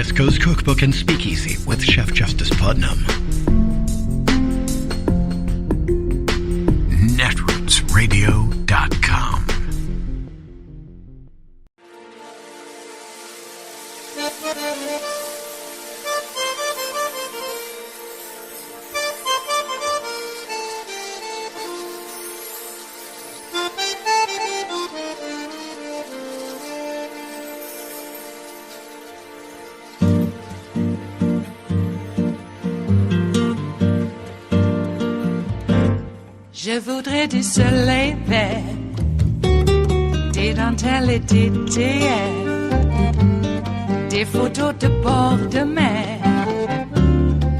West Coast Cookbook and Speakeasy with Chef Justice Putnam. Netrootsradio.com. Je voudrais du soleil vert, des dentelles et des théères, des photos de bord de mer,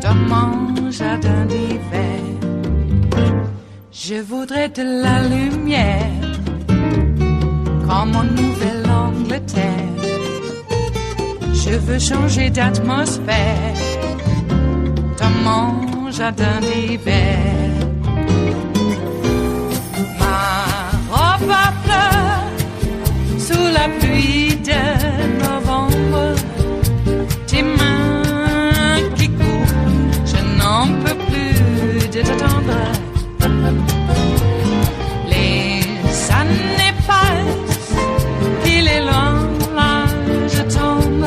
dans mon jardin d'hiver. Je voudrais de la lumière, comme en Nouvelle-Angleterre. Je veux changer d'atmosphère, dans mon jardin d'hiver. Ma fleur sous la pluie de novembre, tes mains qui courent, je n'en peux plus de t'attendre. Les années passent, il est loin, là je tombe.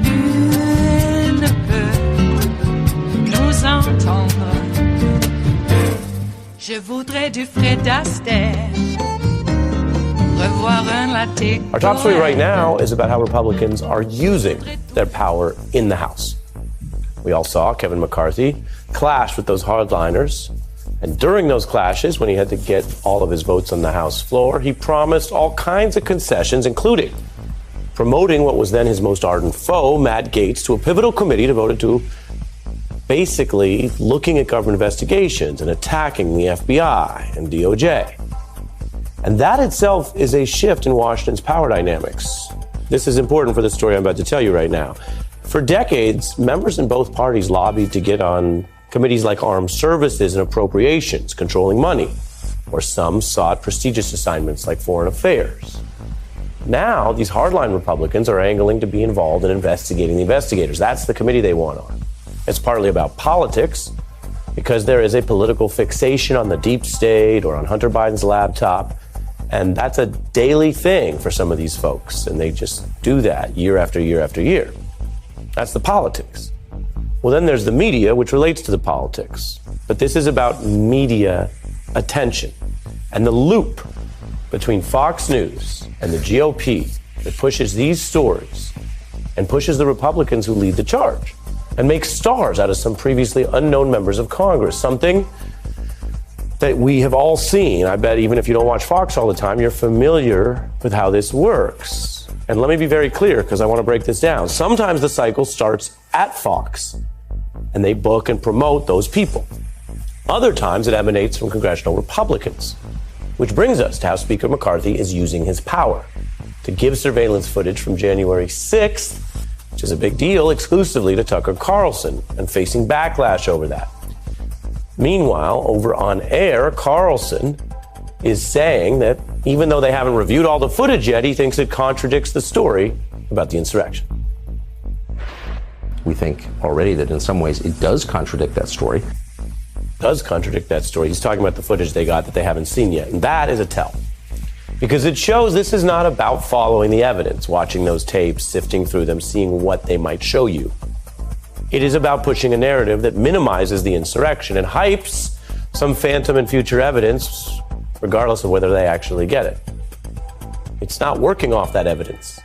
Nul ne peut nous entendre. Je voudrais du Fred Astaire, revoir un latte. Our top story right now is about how Republicans are using their power in the House. We all saw Kevin McCarthy clash with those hardliners. And during those clashes, when he had to get all of his votes on the House floor, he promised all kinds of concessions, including promoting what was then his most ardent foe, Matt Gaetz, to a pivotal committee devoted to basically looking at government investigations and attacking the FBI and DOJ. And that itself is a shift in Washington's power dynamics. This is important for the story I'm about to tell you right now. For decades, members in both parties lobbied to get on committees like Armed Services and Appropriations, controlling money, or some sought prestigious assignments like Foreign Affairs. Now, these hardline Republicans are angling to be involved in investigating the investigators. That's the committee they want on. It's partly about politics, because there is a political fixation on the deep state or on Hunter Biden's laptop, and that's a daily thing for some of these folks, and they just do that year after year after year. That's the politics. Well, then there's the media, which relates to the politics. But this is about media attention and the loop between Fox News and the GOP that pushes these stories and pushes the Republicans who lead the charge and makes stars out of some previously unknown members of Congress, something that we have all seen. I bet even if you don't watch Fox all the time, you're familiar with how this works. And let me be very clear, because I want to break this down. Sometimes the cycle starts at Fox, and they book and promote those people. Other times it emanates from congressional Republicans, which brings us to how Speaker McCarthy is using his power to give surveillance footage from January 6th, which is a big deal, exclusively to Tucker Carlson, and facing backlash over that. Meanwhile, over on air, Carlson is saying that even though they haven't reviewed all the footage yet, he thinks it contradicts the story about the insurrection. We think already that in some ways it does contradict that story. Does contradict that story. He's talking about the footage they got that they haven't seen yet, and that is a tell. Because it shows this is not about following the evidence, watching those tapes, sifting through them, seeing what they might show you. It is about pushing a narrative that minimizes the insurrection and hypes some phantom and future evidence, regardless of whether they actually get it. It's not working off that evidence.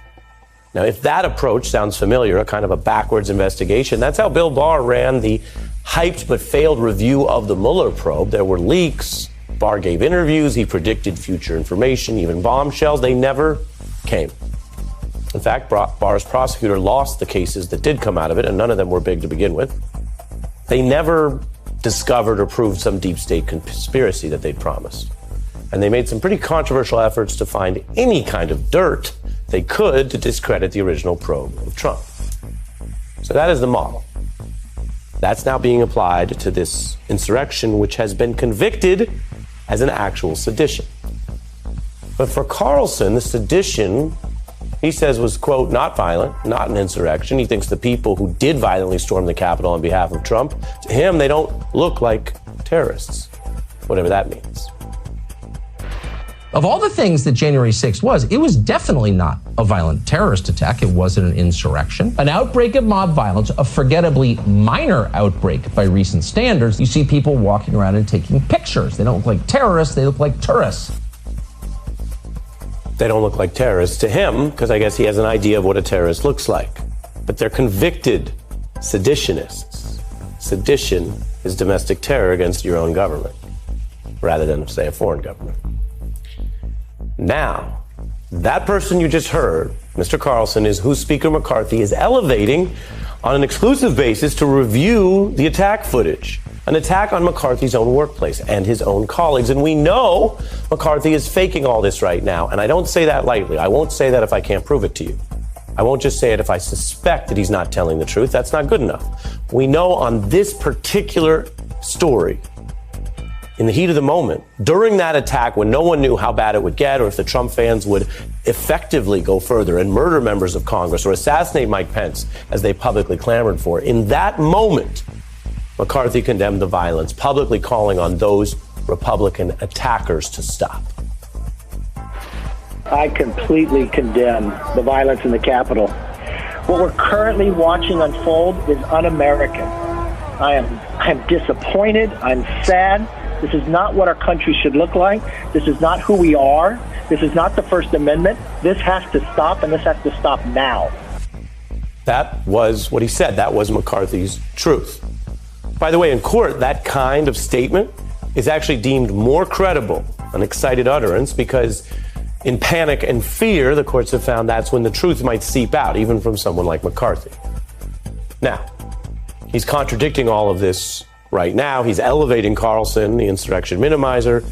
Now, if that approach sounds familiar, a kind of a backwards investigation, that's how Bill Barr ran the hyped but failed review of the Mueller probe. There were leaks. Barr gave interviews. He predicted future information, even bombshells. They never came. In fact, Barr's prosecutor lost the cases that did come out of it, and none of them were big to begin with. They never discovered or proved some deep state conspiracy that they'd promised. And they made some pretty controversial efforts to find any kind of dirt they could to discredit the original probe of Trump. So that is the model. That's now being applied to this insurrection, which has been convicted as an actual sedition. But for Carlson, the sedition he says was, quote, not violent, not an insurrection. He thinks the people who did violently storm the Capitol on behalf of Trump, to him, they don't look like terrorists, whatever that means. Of all the things that January 6th was, it was definitely not a violent terrorist attack. It wasn't an insurrection. An outbreak of mob violence, a forgettably minor outbreak by recent standards. You see people walking around and taking pictures. They don't look like terrorists, they look like tourists. They don't look like terrorists to him, because I guess he has an idea of what a terrorist looks like. But they're convicted seditionists. Sedition is domestic terror against your own government, rather than, say, a foreign government. Now, that person you just heard, Mr. Carlson, is who Speaker McCarthy is elevating on an exclusive basis to review the attack footage. An attack on McCarthy's own workplace and his own colleagues. And we know McCarthy is faking all this right now. And I don't say that lightly. I won't say that if I can't prove it to you. I won't just say it if I suspect that he's not telling the truth. That's not good enough. We know on this particular story, in the heat of the moment, during that attack when no one knew how bad it would get or if the Trump fans would effectively go further and murder members of Congress or assassinate Mike Pence as they publicly clamored for, in that moment, McCarthy condemned the violence, publicly calling on those Republican attackers to stop. I completely condemn the violence in the Capitol. What we're currently watching unfold is un-American. I'm disappointed. I'm sad. This is not what our country should look like. This is not who we are. This is not the First Amendment. This has to stop, and this has to stop now. That was what he said. That was McCarthy's truth. By the way, in court, that kind of statement is actually deemed more credible, an excited utterance, because in panic and fear, the courts have found that's when the truth might seep out, even from someone like McCarthy. Now, he's contradicting all of this right now. He's elevating Carlson, the insurrection minimizer,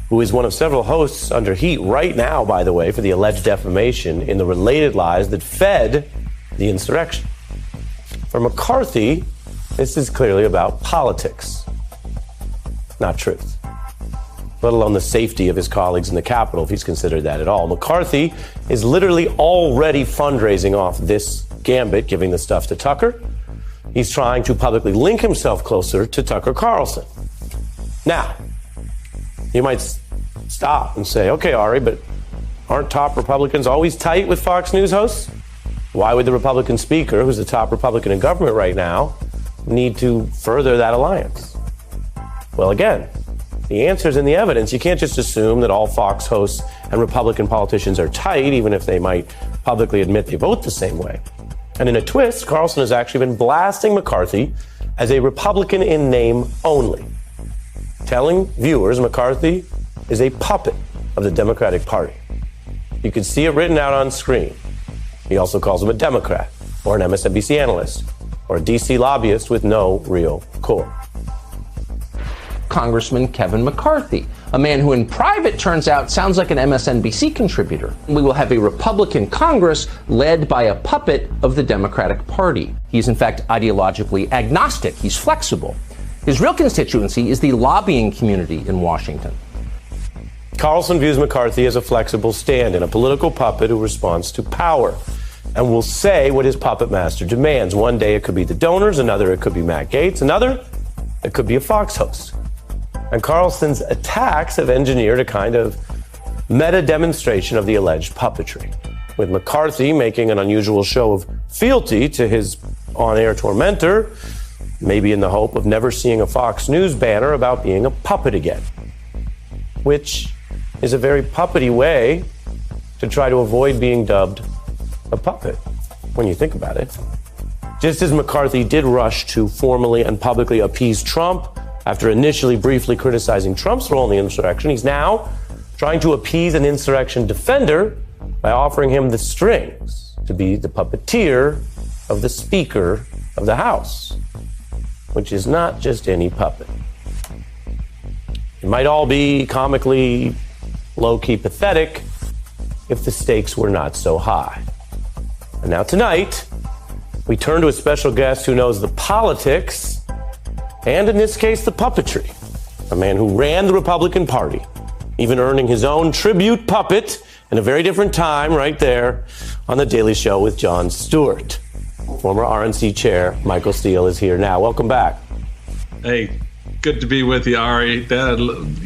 who is one of several hosts under heat right now, by the way, for the alleged defamation in the related lies that fed the insurrection. For McCarthy, this is clearly about politics, not truth, let alone the safety of his colleagues in the Capitol, if he's considered that at all. McCarthy is literally already fundraising off this gambit, giving the stuff to Tucker. He's trying to publicly link himself closer to Tucker Carlson. Now, you might stop and say, okay, Ari, but aren't top Republicans always tight with Fox News hosts? Why would the Republican speaker, who's the top Republican in government right now, need to further that alliance? Well, again, the answer's in the evidence. You can't just assume that all Fox hosts and Republican politicians are tight, even if they might publicly admit they vote the same way. And in a twist, Carlson has actually been blasting McCarthy as a Republican in name only, telling viewers McCarthy is a puppet of the Democratic Party. You can see it written out on screen. He also calls him a Democrat, or an MSNBC analyst, or a DC lobbyist with no real core. Congressman Kevin McCarthy, a man who in private turns out sounds like an MSNBC contributor. We will have a Republican Congress led by a puppet of the Democratic Party. He's in fact ideologically agnostic. He's flexible. His real constituency is the lobbying community in Washington. Carlson views McCarthy as a flexible stand-in, a political puppet who responds to power and will say what his puppet master demands. One day it could be the donors, another it could be Matt Gaetz, another it could be a Fox host. And Carlson's attacks have engineered a kind of meta demonstration of the alleged puppetry, with McCarthy making an unusual show of fealty to his on-air tormentor, maybe in the hope of never seeing a Fox News banner about being a puppet again, which is a very puppety way to try to avoid being dubbed a puppet, when you think about it. Just as McCarthy did rush to formally and publicly appease Trump after initially briefly criticizing Trump's role in the insurrection, he's now trying to appease an insurrection defender by offering him the strings to be the puppeteer of the Speaker of the House, which is not just any puppet. It might all be comically low-key pathetic if the stakes were not so high. And now tonight, we turn to a special guest who knows the politics and, in this case, the puppetry. A man who ran the Republican Party, even earning his own tribute puppet and a very different time right there on The Daily Show with Jon Stewart. Former RNC chair Michael Steele is here now. Welcome back. Hey, good to be with you, Ari.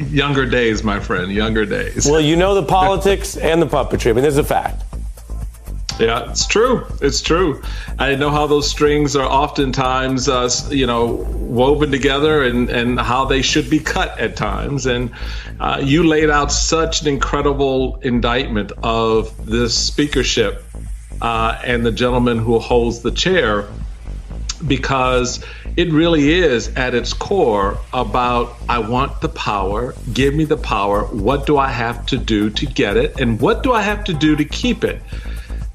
Younger days, my friend, younger days. Well, you know the politics and the puppetry. I mean, there's a fact. Yeah, it's true. It's true. I know how those strings are oftentimes, woven together and how they should be cut at times. And you laid out such an incredible indictment of this speakership and the gentleman who holds the chair, because it really is at its core about, I want the power, give me the power, what do I have to do to get it, and what do I have to do to keep it?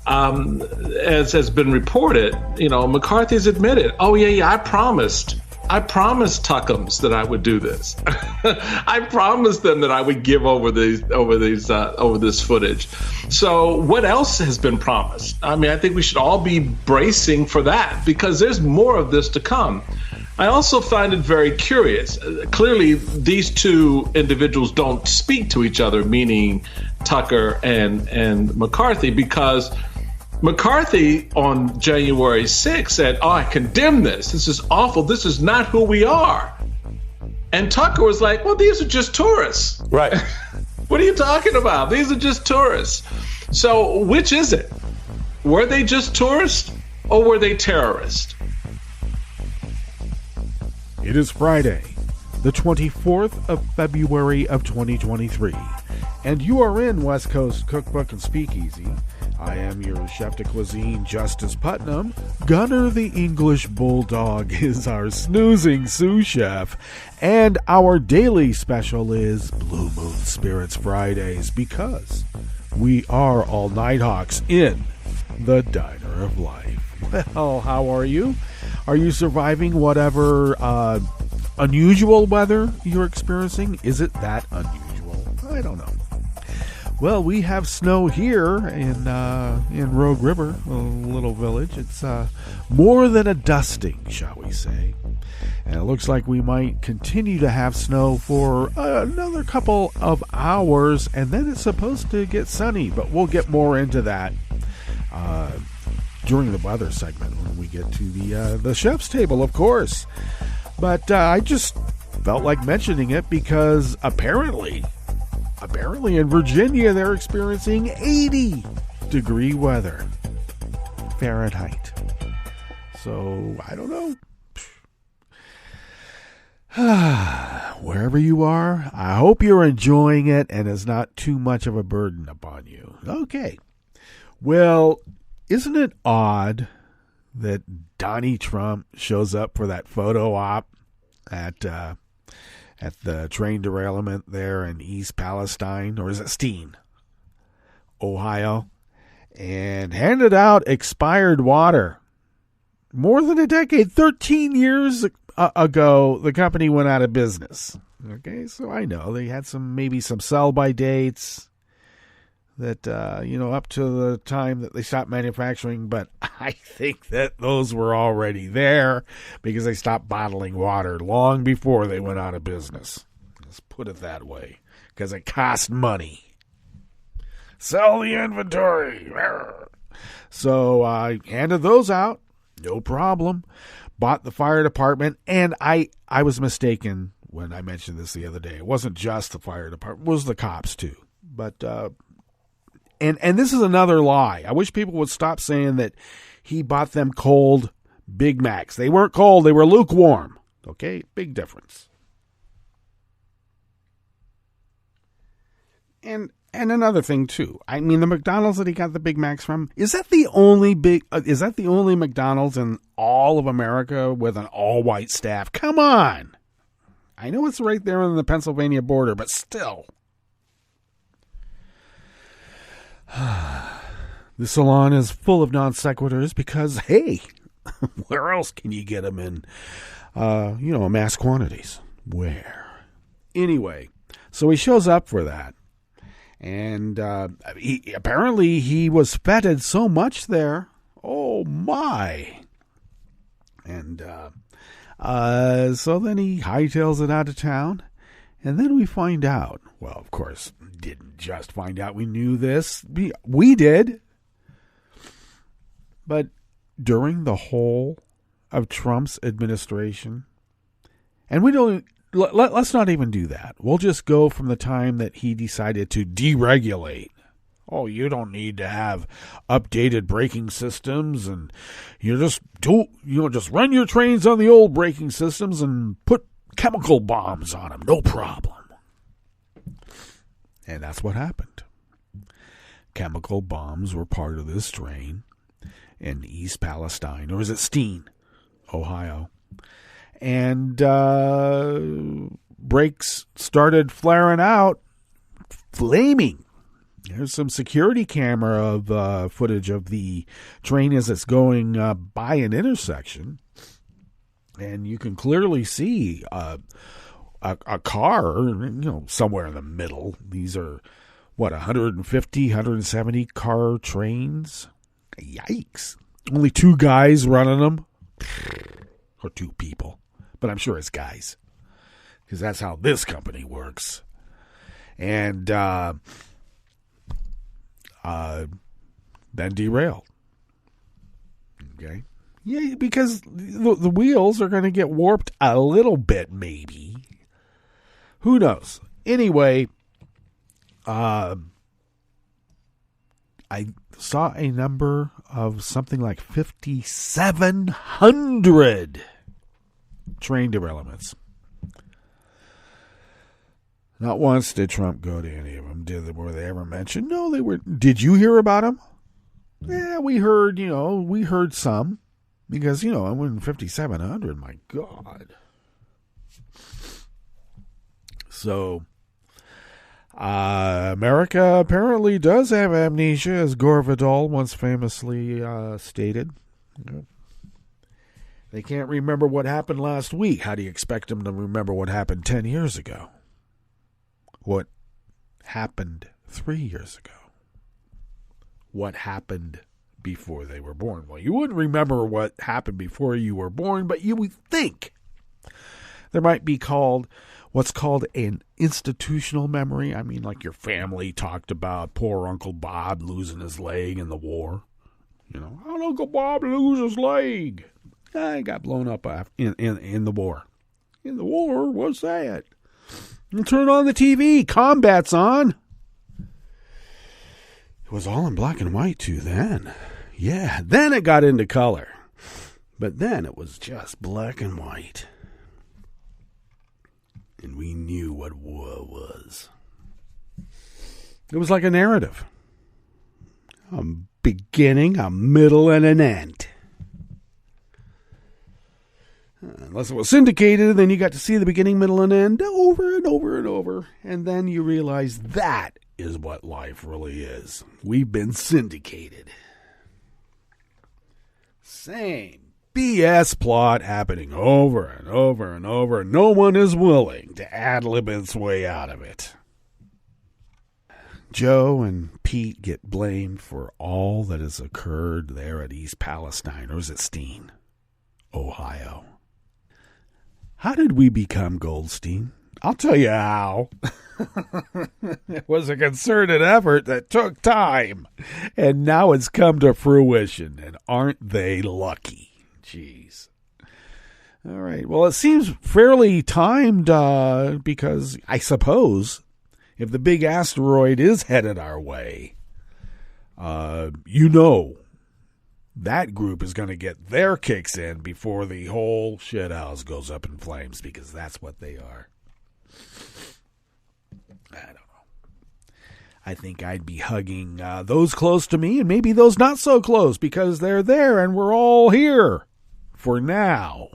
As has been reported, McCarthy's admitted, I promised Tuckums that I would do this. I promised them that I would give over this footage. So what else has been promised? I mean, I think we should all be bracing for that, because there's more of this to come. I also find it very curious. Clearly, these two individuals don't speak to each other, meaning Tucker and McCarthy, because McCarthy on January 6th said, I condemn this. This is awful. This is not who we are. And Tucker was like, well, these are just tourists. Right. What are you talking about? These are just tourists. So which is it? Were they just tourists or were they terrorists? It is Friday, the 24th of February of 2023, and you are in West Coast Cookbook and Speakeasy. I am your chef de cuisine, Justice Putnam. Gunner the English Bulldog is our snoozing sous chef, and our daily special is Blue Moon Spirits Fridays, because we are all Nighthawks in the Diner of Life. Well, how are you? Are you surviving whatever unusual weather you're experiencing? Is it that unusual? I don't know. Well, we have snow here in Rogue River, a little village. It's more than a dusting, shall we say. And it looks like we might continue to have snow for another couple of hours, and then it's supposed to get sunny, but we'll get more into that during the weather segment when we get to the chef's table, of course. But I just felt like mentioning it because apparently in Virginia they're experiencing 80-degree weather Fahrenheit. So I don't know. Wherever you are, I hope you're enjoying it and it's not too much of a burden upon you. Okay. Well, isn't it odd that Donnie Trump shows up for that photo op at the train derailment there in East Palestine, or is it Steen, Ohio, and handed out expired water? More than a decade, 13 years ago, the company went out of business. Okay, so I know they had maybe some sell-by dates that, up to the time that they stopped manufacturing, but I think that those were already there because they stopped bottling water long before they went out of business. Let's put it that way, because it cost money. Sell the inventory. So I handed those out, no problem. Bought the fire department, and I was mistaken when I mentioned this the other day. It wasn't just the fire department, it was the cops too. But And this is another lie. I wish people would stop saying that he bought them cold Big Macs. They weren't cold. They were lukewarm. Okay? Big difference. And another thing, too. I mean, the McDonald's that he got the Big Macs from, is that the only McDonald's in all of America with an all-white staff? Come on. I know it's right there on the Pennsylvania border, but still. The salon is full of non sequiturs because, hey, where else can you get them in, mass quantities? Where? Anyway, so he shows up for that. And apparently he was feted so much there. Oh, my. And so then he hightails it out of town. And then we find out, well, of course, didn't just find out we knew this. We did. But during the whole of Trump's administration, and we don't, let's not even do that. We'll just go from the time that he decided to deregulate. Oh, you don't need to have updated braking systems, and you just run your trains on the old braking systems and put chemical bombs on them, no problem. And that's what happened. Chemical bombs were part of this train in East Palestine, or is it Steen, Ohio? And brakes started flaring out, flaming. There's some security camera of footage of the train as it's going by an intersection. And you can clearly see a car, somewhere in the middle. These are, 150, 170 car trains? Yikes. Only 2 guys running them. Or 2 people. But I'm sure it's guys. Because that's how this company works. And then derailed. Okay? Yeah, because the wheels are going to get warped a little bit, maybe. Who knows? Anyway, I saw a number of something like 5,700 train derailments. Not once did Trump go to any of them. Were they ever mentioned? No, they were. Did you hear about them? Yeah, we heard some. Because, I went 5,700. My God. So, America apparently does have amnesia, as Gore Vidal once famously stated. They can't remember what happened last week. How do you expect them to remember what happened 10 years ago? What happened 3 years ago? What happened before they were born? Well, you wouldn't remember what happened before you were born, but you would think there might be what's called an institutional memory. I mean, like your family talked about poor Uncle Bob losing his leg in the war. How'd Uncle Bob lose his leg? He got blown up in the war. In the war? What's that? You turn on the TV. Combat's on. It was all in black and white, too, then. Yeah, then it got into color. But then it was just black and white. And we knew what war was. It was like a narrative. A beginning, a middle, and an end. Unless it was syndicated, then you got to see the beginning, middle, and end over and over and over. And then you realize that is what life really is. We've been syndicated. Same BS plot happening over and over and over. No one is willing to ad-lib its way out of it. Joe and Pete get blamed for all that has occurred there at East Palestine, or is it Steen, Ohio? How did we become Goldstein? I'll tell you how. It was a concerted effort that took time, and now it's come to fruition, and aren't they lucky? Jeez. All right, well, it seems fairly timed because I suppose if the big asteroid is headed our way, that group is going to get their kicks in before the whole shithouse goes up in flames, because that's what they are. I don't know. I think I'd be hugging those close to me and maybe those not so close, because they're there and we're all here for now.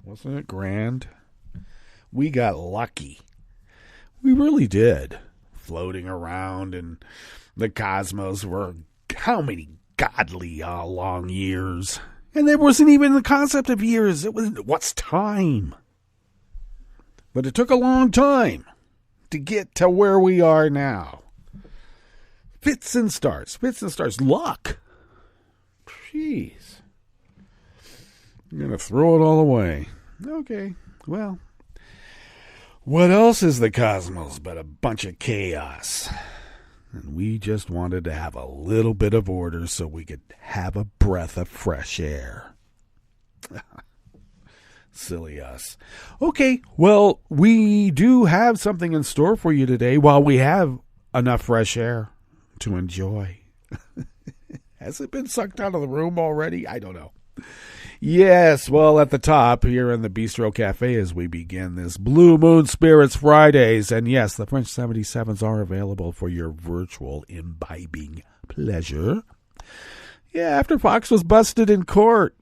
Wasn't it grand? We got lucky. We really did. Floating around in the cosmos for how many godly long years? And there wasn't even the concept of years. It was, what's time? But it took a long time to get to where we are now. Fits and starts. Luck. Jeez. I'm going to throw it all away. Okay, well, What else is the cosmos but a bunch of chaos? And we just wanted to have a little bit of order so we could have a breath of fresh air. Silly us. Okay, well, we do have something in store for you today while we have enough fresh air to enjoy. Has it been sucked out of the room already? I don't know. Yes, well, at the top here in the Bistro Cafe as we begin this Blue Moon Spirits Fridays. And yes, the French 77s are available for your virtual imbibing pleasure. Yeah, after Fox was busted in court.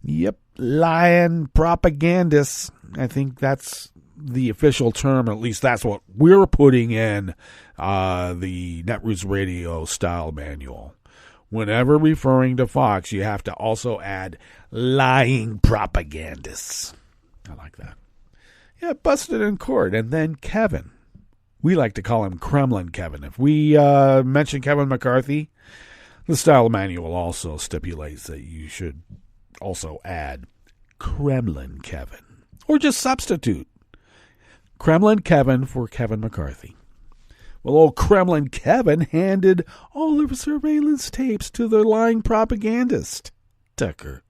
Yep, lying propagandists. I think that's the official term. At least that's what we're putting in the Netroots Radio style manual. Whenever referring to Fox, you have to also add lying propagandists. I like that. Yeah, busted in court. And then Kevin. We like to call him Kremlin Kevin. If we mention Kevin McCarthy, the style manual also stipulates that you should also add Kremlin Kevin. Or just substitute Kremlin Kevin for Kevin McCarthy. Well, old Kremlin Kevin handed all the surveillance tapes to the lying propagandist, Tucker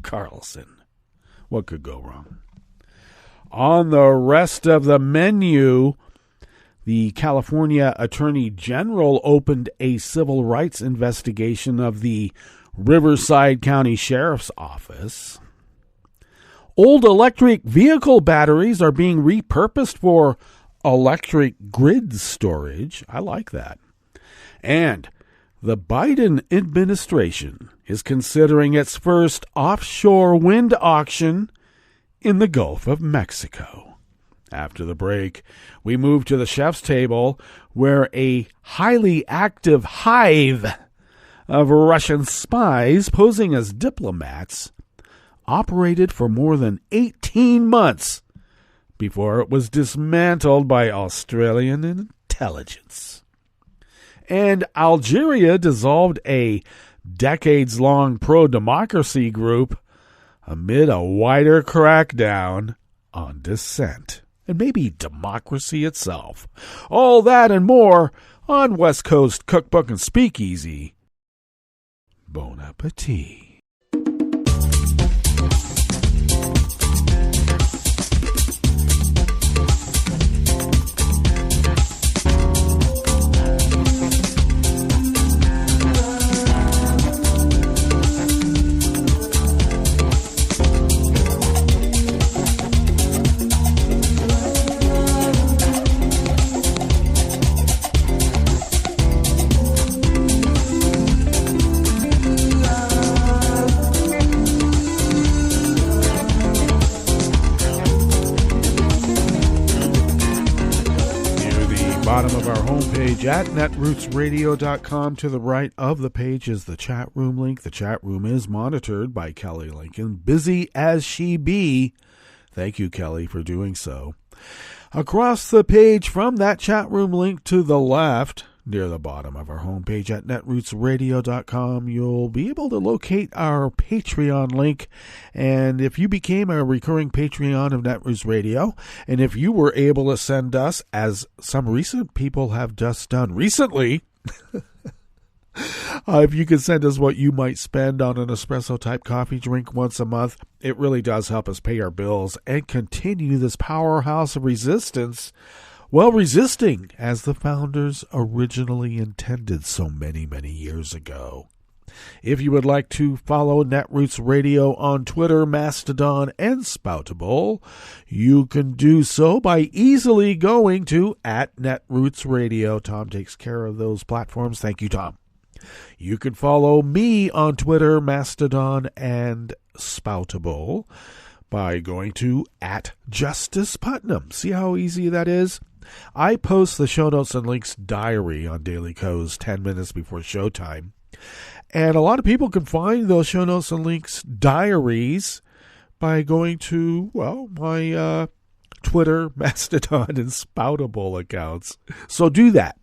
Carlson. What could go wrong? On the rest of the menu, the California Attorney General opened a civil rights investigation of the Riverside County Sheriff's Office. Old electric vehicle batteries are being repurposed for electric grid storage. I like that. And the Biden administration is considering its first offshore wind auction in the Gulf of Mexico. After the break, we move to the chef's table where a highly active hive of Russian spies posing as diplomats operated for more than 18 months before it was dismantled by Australian intelligence. And Algeria dissolved a decades-long pro-democracy group amid a wider crackdown on dissent and maybe democracy itself. All that and more on West Coast Cookbook and Speakeasy. Bon appetit. Bottom of our homepage at netrootsradio.com. To the right of the page is the chat room link. The chat room is monitored by Kelly Lincoln, busy as she be. Thank you, Kelly, for doing so. Across the page from that chat room link to the left, near the bottom of our homepage at netrootsradio.com, you'll be able to locate our Patreon link. And if you became a recurring Patreon of Netroots Radio, and if you were able to send us, as some recent people have just done recently, if you could send us what you might spend on an espresso-type coffee drink once a month, it really does help us pay our bills and continue this powerhouse of resistance. Well, resisting as the founders originally intended so many, many years ago. If you would like to follow Netroots Radio on Twitter, Mastodon, and Spoutable, you can do so by easily going to @Netroots Radio. Tom takes care of those platforms. Thank you, Tom. You can follow me on Twitter, Mastodon, and Spoutable by going to @JusticePutnam. See how easy that is? I post the show notes and links diary on Daily Co's 10 minutes before showtime. And a lot of people can find those show notes and links diaries by going to, well, my Twitter, Mastodon, and Spoutable accounts. So do that,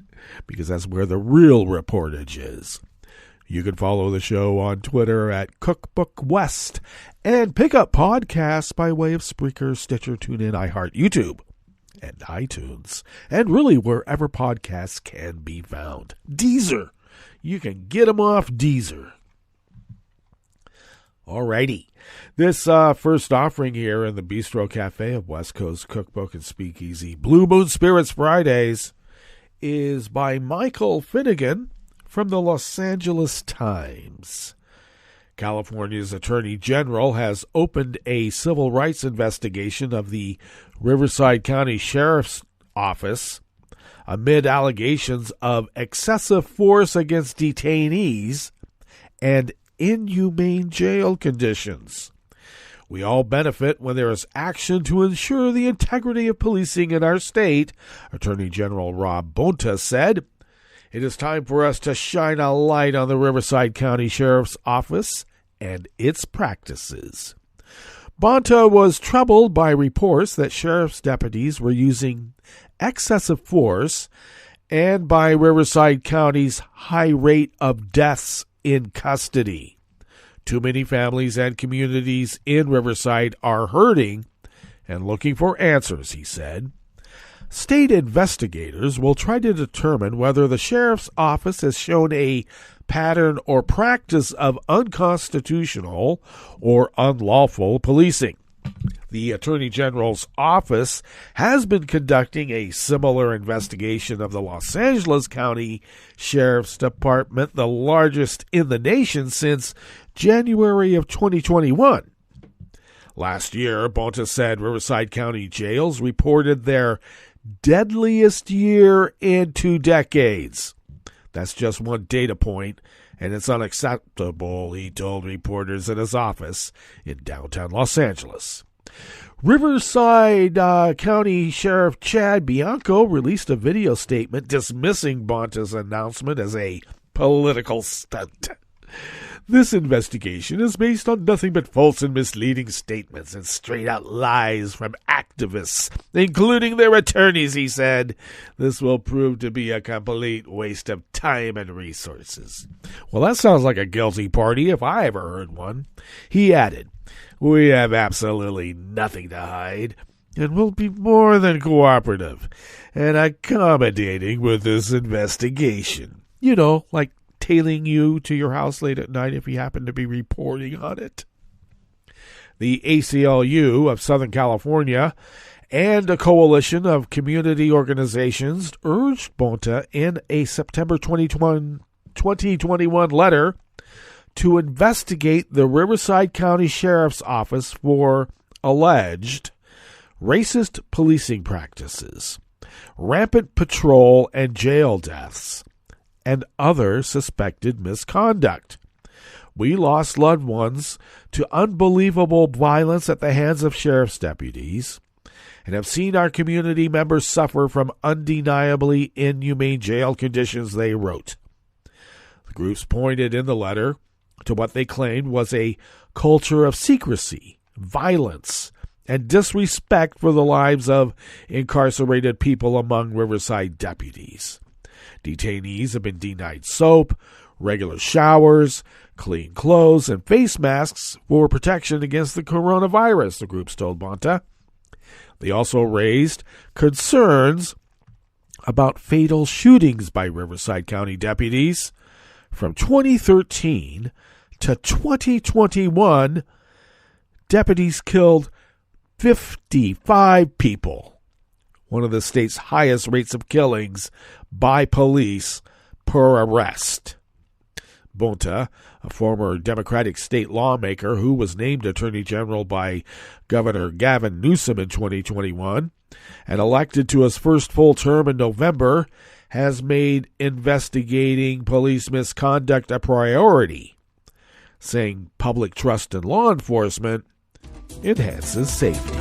because that's where the real reportage is. You can follow the show on Twitter at Cookbook West and pick up podcasts by way of Spreaker, Stitcher, TuneIn, iHeart, YouTube, and iTunes, and really wherever podcasts can be found. Deezer. You can get them off Deezer. Alrighty. This first offering here in the Bistro Cafe of West Coast Cookbook and Speakeasy, Blue Moon Spirits Fridays, is by Michael Finnegan from the Los Angeles Times. California's Attorney General has opened a civil rights investigation of the Riverside County Sheriff's Office amid allegations of excessive force against detainees and inhumane jail conditions. We all benefit when there is action to ensure the integrity of policing in our state, Attorney General Rob Bonta said. It is time for us to shine a light on the Riverside County Sheriff's Office and its practices. Bonta was troubled by reports that sheriff's deputies were using excessive force and by Riverside County's high rate of deaths in custody. Too many families and communities in Riverside are hurting and looking for answers, he said. State investigators will try to determine whether the sheriff's office has shown a pattern or practice of unconstitutional or unlawful policing. The Attorney General's office has been conducting a similar investigation of the Los Angeles County Sheriff's Department, the largest in the nation since January of 2021. Last year, Bonta said Riverside County jails reported their deadliest year in 2 decades. That's just one data point, and it's unacceptable, he told reporters in his office in downtown Los Angeles. Riverside County Sheriff Chad Bianco released a video statement dismissing Bonta's announcement as a political stunt. This investigation is based on nothing but false and misleading statements and straight-out lies from activists, including their attorneys, he said. This will prove to be a complete waste of time and resources. Well, that sounds like a guilty party if I ever heard one. He added, we have absolutely nothing to hide, and will be more than cooperative and accommodating with this investigation. You know, like tailing you to your house late at night if you happen to be reporting on it. The ACLU of Southern California and a coalition of community organizations urged Bonta in a September 2021 letter to investigate the Riverside County Sheriff's Office for alleged racist policing practices, rampant patrol and jail deaths, and other suspected misconduct. We lost loved ones to unbelievable violence at the hands of sheriff's deputies and have seen our community members suffer from undeniably inhumane jail conditions, they wrote. The groups pointed in the letter to what they claimed was a culture of secrecy, violence, and disrespect for the lives of incarcerated people among Riverside deputies. Detainees have been denied soap, regular showers, clean clothes, and face masks for protection against the coronavirus, the groups told Bonta. They also raised concerns about fatal shootings by Riverside County deputies. From 2013 to 2021, deputies killed 55 people, one of the state's highest rates of killings by police per arrest. Bonta, a former Democratic state lawmaker who was named Attorney General by Governor Gavin Newsom in 2021 and elected to his first full term in November, has made investigating police misconduct a priority, saying public trust in law enforcement enhances safety.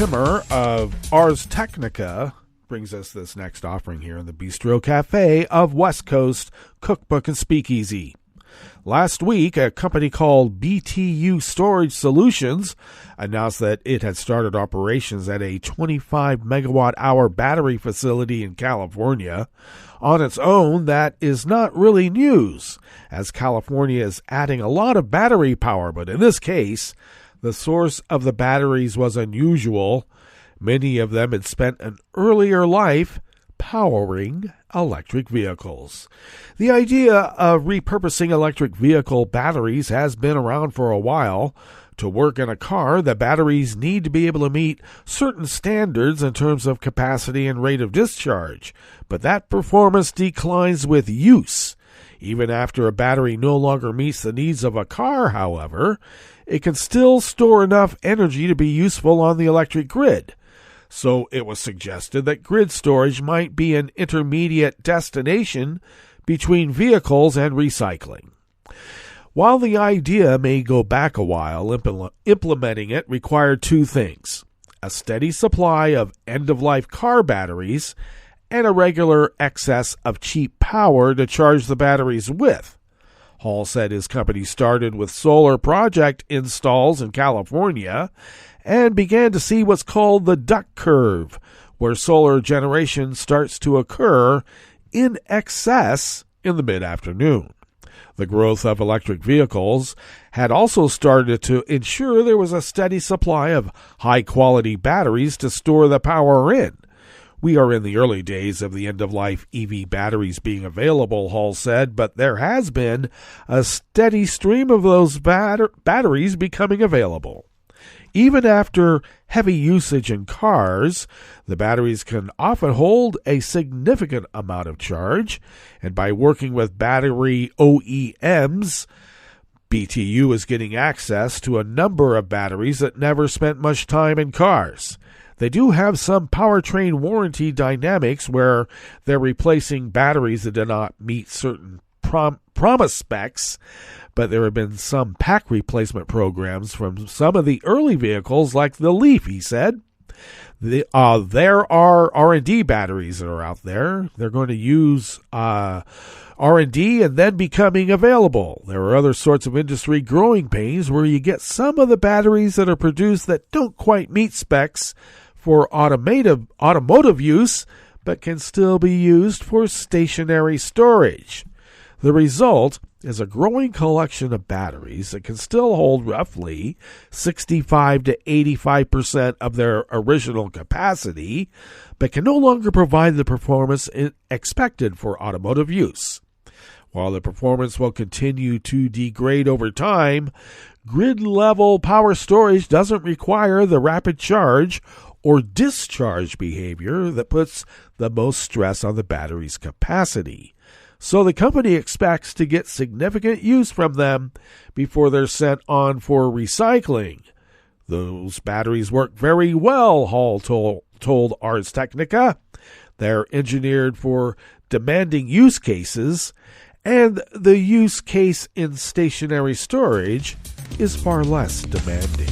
Pimmer of Ars Technica brings us this next offering here in the Bistro Cafe of West Coast Cookbook and Speakeasy. Last week, a company called BTU Storage Solutions announced that it had started operations at a 25 megawatt hour battery facility in California. On its own, that is not really news, as California is adding a lot of battery power, but in this case, the source of the batteries was unusual. Many of them had spent an earlier life powering electric vehicles. The idea of repurposing electric vehicle batteries has been around for a while. To work in a car, the batteries need to be able to meet certain standards in terms of capacity and rate of discharge, but that performance declines with use. Even after a battery no longer meets the needs of a car, however, it can still store enough energy to be useful on the electric grid. So it was suggested that grid storage might be an intermediate destination between vehicles and recycling. While the idea may go back a while, implementing it required two things: a steady supply of end-of-life car batteries and a regular excess of cheap power to charge the batteries with. Hall said his company started with solar project installs in California and began to see what's called the duck curve, where solar generation starts to occur in excess in the mid-afternoon. The growth of electric vehicles had also started to ensure there was a steady supply of high-quality batteries to store the power in. We are in the early days of the end-of-life EV batteries being available, Hall said, but there has been a steady stream of those batteries becoming available. Even after heavy usage in cars, the batteries can often hold a significant amount of charge, and by working with battery OEMs, BTU is getting access to a number of batteries that never spent much time in cars. They do have some powertrain warranty dynamics where they're replacing batteries that do not meet certain promise specs, but there have been some pack replacement programs from some of the early vehicles like the Leaf, he said. There are R&D batteries that are out there. They're going to use R&D and then becoming available. There are other sorts of industry growing pains where you get some of the batteries that are produced that don't quite meet specs for automotive use, but can still be used for stationary storage. The result is a growing collection of batteries that can still hold roughly 65 to 85% of their original capacity, but can no longer provide the performance expected for automotive use. While the performance will continue to degrade over time, grid-level power storage doesn't require the rapid charge or discharge behavior that puts the most stress on the battery's capacity. So the company expects to get significant use from them before they're sent on for recycling. Those batteries work very well, Hall told Ars Technica. They're engineered for demanding use cases, and the use case in stationary storage is far less demanding.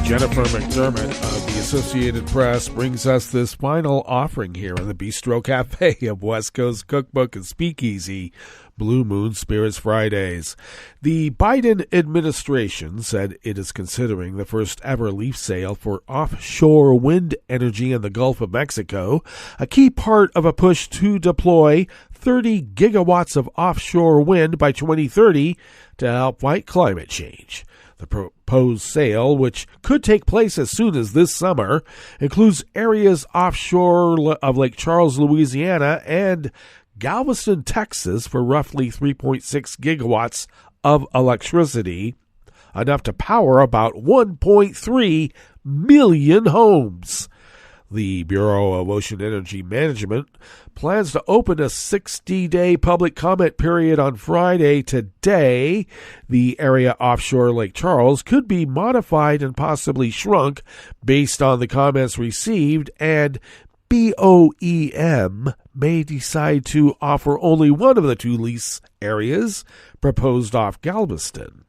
Jennifer McDermott of the Associated Press brings us this final offering here in the Bistro Cafe of West Coast Cookbook and Speakeasy, Blue Moon Spirits Fridays. The Biden administration said it is considering the first ever leaf sale for offshore wind energy in the Gulf of Mexico, a key part of a push to deploy 30 gigawatts of offshore wind by 2030 to help fight climate change. The proposed sale, which could take place as soon as this summer, includes areas offshore of Lake Charles, Louisiana, and Galveston, Texas, for roughly 3.6 gigawatts of electricity, enough to power about 1.3 million homes. The Bureau of Ocean Energy Management plans to open a 60-day public comment period on Friday. Today, the area offshore Lake Charles could be modified and possibly shrunk based on the comments received, and BOEM may decide to offer only one of the two lease areas proposed off Galveston.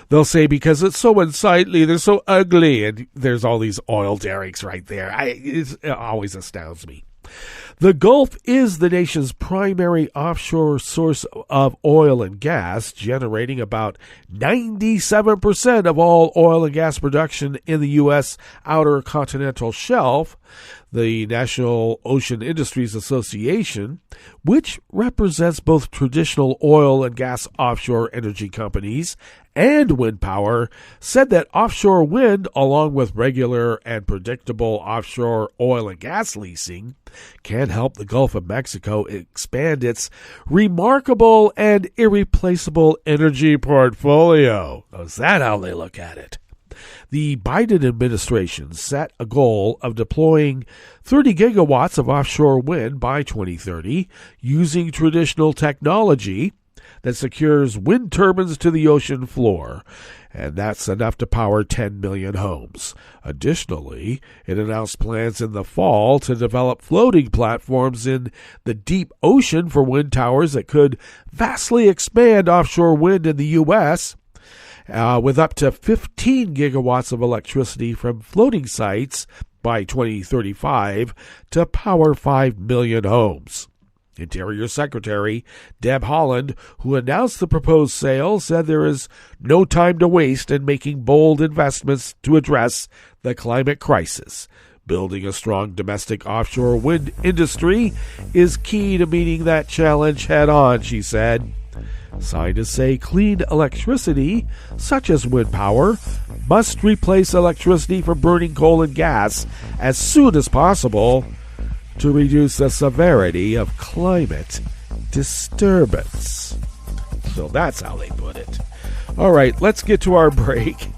They'll say because it's so unsightly, they're so ugly, and there's all these oil derricks right there. It always astounds me. The Gulf is the nation's primary offshore source of oil and gas, generating about 97% of all oil and gas production in the U.S. outer continental shelf. The National Ocean Industries Association, which represents both traditional oil and gas offshore energy companies and wind power, said that offshore wind, along with regular and predictable offshore oil and gas leasing, can help the Gulf of Mexico expand its remarkable and irreplaceable energy portfolio. Is that how they look at it? The Biden administration set a goal of deploying 30 gigawatts of offshore wind by 2030 using traditional technology that secures wind turbines to the ocean floor, and that's enough to power 10 million homes. Additionally, it announced plans in the fall to develop floating platforms in the deep ocean for wind towers that could vastly expand offshore wind in the U.S., with up to 15 gigawatts of electricity from floating sites by 2035 to power 5 million homes. Interior Secretary Deb Haaland, who announced the proposed sale, said there is no time to waste in making bold investments to address the climate crisis. Building a strong domestic offshore wind industry is key to meeting that challenge head on, she said. Scientists say clean electricity, such as wind power, must replace electricity from burning coal and gas as soon as possible to reduce the severity of climate disturbance. So that's how they put it. All right, let's get to our break,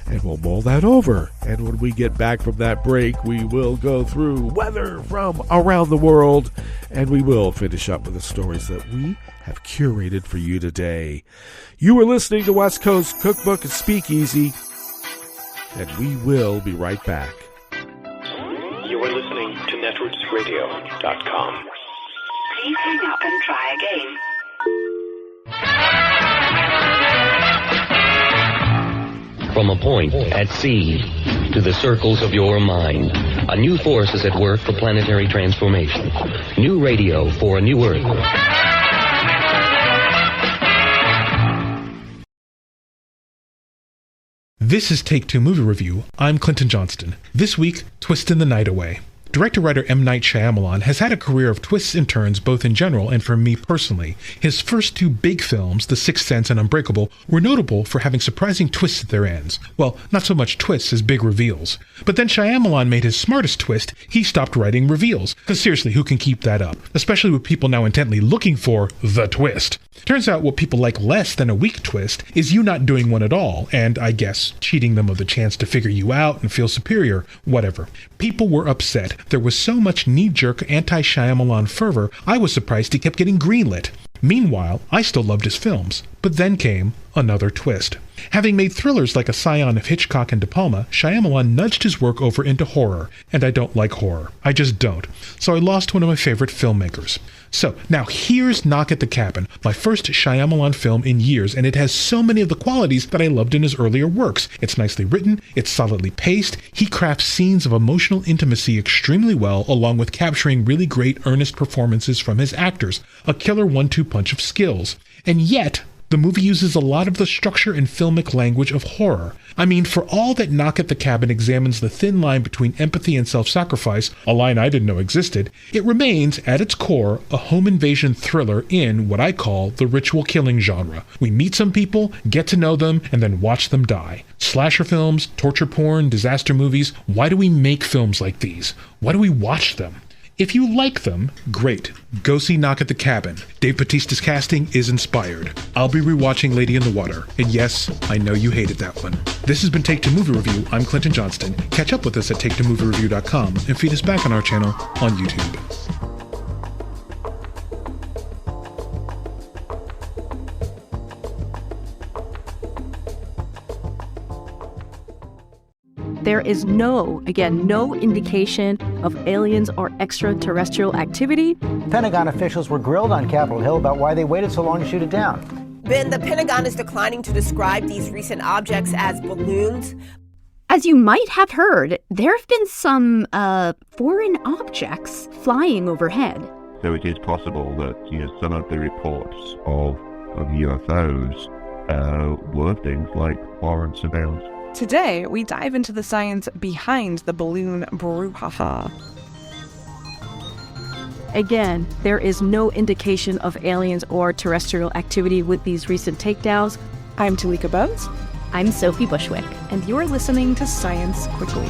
and we'll mull that over. And when we get back from that break, we will go through weather from around the world, and we will finish up with the stories that we have curated for you today. You are listening to West Coast Cookbook and Speakeasy, and we will be right back. You are listening to netrootsradio.com. Please hang up and try again. From a point at sea to the circles of your mind, a new force is at work for planetary transformation. New radio for a new Earth. This is Take Two Movie Review. I'm Clinton Johnston. This week, Twistin' the Night Away. Director-writer M. Night Shyamalan has had a career of twists and turns both in general and for me personally. His first two big films, The Sixth Sense and Unbreakable, were notable for having surprising twists at their ends. Well, not so much twists as big reveals. But then Shyamalan made his smartest twist. He stopped writing reveals. Because seriously, who can keep that up? Especially with people now intently looking for the twist. Turns out what people like less than a weak twist is you not doing one at all, and I guess cheating them of the chance to figure you out and feel superior, whatever. People were upset. There was so much knee-jerk anti-Shyamalan fervor, I was surprised he kept getting greenlit. Meanwhile, I still loved his films. But then came another twist. Having made thrillers like a scion of Hitchcock and De Palma, Shyamalan nudged his work over into horror, and I don't like horror. I just don't. So I lost one of my favorite filmmakers. So, now here's Knock at the Cabin, my first Shyamalan film in years, and it has so many of the qualities that I loved in his earlier works. It's nicely written, it's solidly paced, he crafts scenes of emotional intimacy extremely well, along with capturing really great earnest performances from his actors. A killer 1-2 punch of skills. And yet, the The movie uses a lot of the structure and filmic language of horror. I mean, for all that Knock at the Cabin examines the thin line between empathy and self-sacrifice, a line I didn't know existed, it remains, at its core, a home invasion thriller in what I call the ritual killing genre. We meet some people, get to know them, and then watch them die. Slasher films, torture porn, disaster movies, why do we make films like these? Why do we watch them? If you like them, great. Go see Knock at the Cabin. Dave Bautista's casting is inspired. I'll be rewatching Lady in the Water. And yes, I know you hated that one. This has been Take Two Movie Review. I'm Clinton Johnston. Catch up with us at TakeTwoMovieReview.com and feed us back on our channel on YouTube. There is no indication of aliens or extraterrestrial activity. Pentagon officials were grilled on Capitol Hill about why they waited so long to shoot it down. Ben, the Pentagon is declining to describe these recent objects as balloons. As you might have heard, there have been some foreign objects flying overhead. So it is possible that some of the reports of UFOs were things like foreign surveillance. Today, we dive into the science behind the balloon brouhaha. Again, there is no indication of aliens or terrestrial activity with these recent takedowns. I'm Talika Bones. I'm Sophie Bushwick. And you're listening to Science Quickly.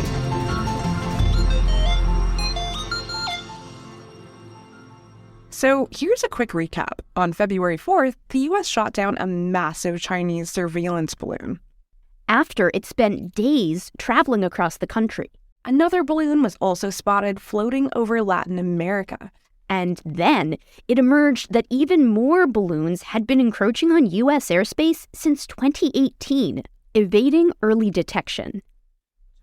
So here's a quick recap. On February 4th, the U.S. shot down a massive Chinese surveillance balloon. After it spent days traveling across the country. Another balloon was also spotted floating over Latin America. And then it emerged that even more balloons had been encroaching on U.S. airspace since 2018, evading early detection.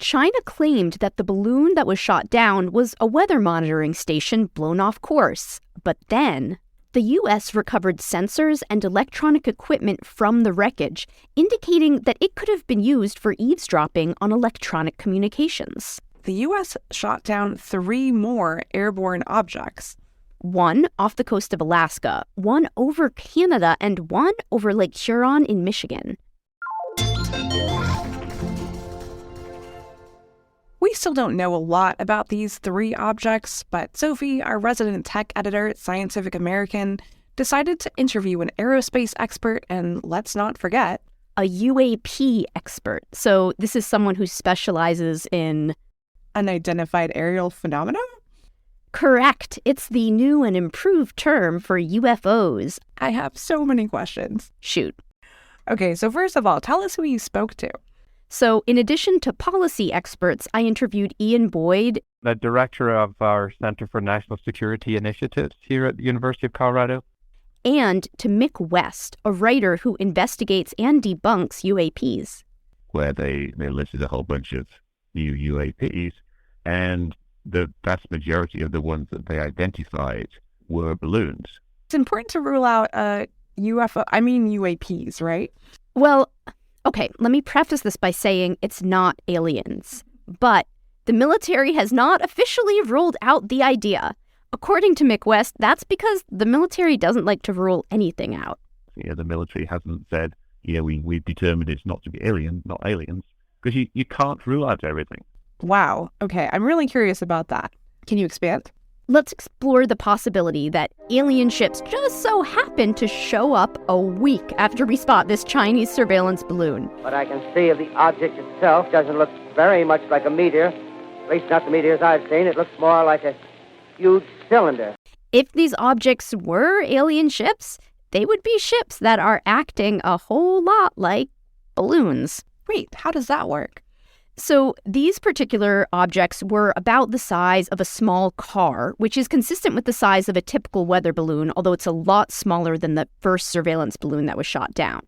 China claimed that the balloon that was shot down was a weather monitoring station blown off course. But then the U.S. recovered sensors and electronic equipment from the wreckage, indicating that it could have been used for eavesdropping on electronic communications. The U.S. shot down 3 more airborne objects. One off the coast of Alaska, one over Canada, and one over Lake Huron in Michigan. We still don't know a lot about these 3 objects, but Sophie, our resident tech editor at Scientific American, decided to interview an aerospace expert and, let's not forget, a UAP expert. So this is someone who specializes in unidentified aerial phenomena? Correct. It's the new and improved term for UFOs. I have so many questions. Shoot. Okay, so first of all, tell us who you spoke to. So in addition to policy experts, I interviewed Ian Boyd, the director of our Center for National Security Initiatives here at the University of Colorado, and to Mick West, a writer who investigates and debunks UAPs. Where they listed a whole bunch of new UAPs, and the vast majority of the ones that they identified were balloons. It's important to rule out UAPs, right? Well, okay, let me preface this by saying it's not aliens. But the military has not officially ruled out the idea. According to Mick West, that's because the military doesn't like to rule anything out. The military hasn't said, we've determined it's not to be not aliens, because you can't rule out everything. Wow. Okay, I'm really curious about that. Can you expand? Let's explore the possibility that alien ships just so happen to show up a week after we spot this Chinese surveillance balloon. What I can see of the object itself doesn't look very much like a meteor. At least not the meteors I've seen. It looks more like a huge cylinder. If these objects were alien ships, they would be ships that are acting a whole lot like balloons. Wait, how does that work? So these particular objects were about the size of a small car, which is consistent with the size of a typical weather balloon, although it's a lot smaller than the first surveillance balloon that was shot down.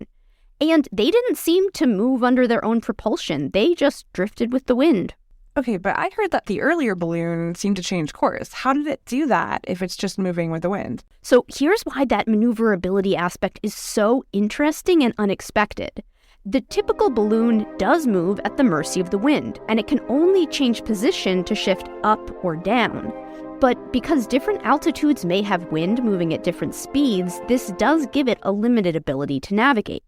And they didn't seem to move under their own propulsion. They just drifted with the wind. Okay, but I heard that the earlier balloon seemed to change course. How did it do that if it's just moving with the wind? So here's why that maneuverability aspect is so interesting and unexpected. The typical balloon does move at the mercy of the wind, and it can only change position to shift up or down. But because different altitudes may have wind moving at different speeds, this does give it a limited ability to navigate.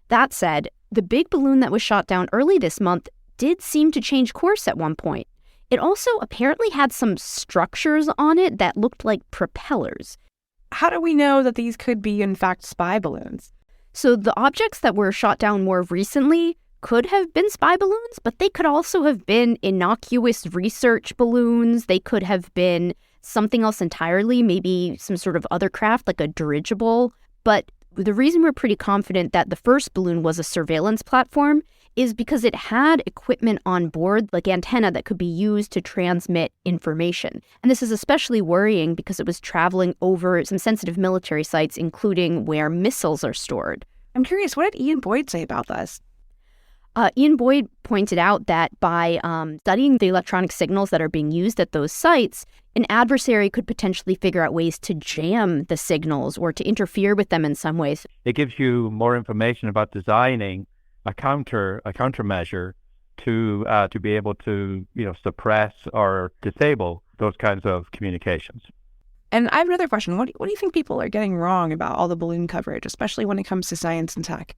That said, the big balloon that was shot down early this month did seem to change course at one point. It also apparently had some structures on it that looked like propellers. How do we know that these could be, in fact, spy balloons? So the objects that were shot down more recently could have been spy balloons, but they could also have been innocuous research balloons. They could have been something else entirely, maybe some sort of other craft like a dirigible. But the reason we're pretty confident that the first balloon was a surveillance platform is because it had equipment on board, like antenna, that could be used to transmit information. And this is especially worrying because it was traveling over some sensitive military sites, including where missiles are stored. I'm curious, what did Ian Boyd say about this? Ian Boyd pointed out that by studying the electronic signals that are being used at those sites, an adversary could potentially figure out ways to jam the signals or to interfere with them in some ways. It gives you more information about designing a countermeasure to be able to suppress or disable those kinds of communications. And I have another question. What do you think people are getting wrong about all the balloon coverage, especially when it comes to science and tech?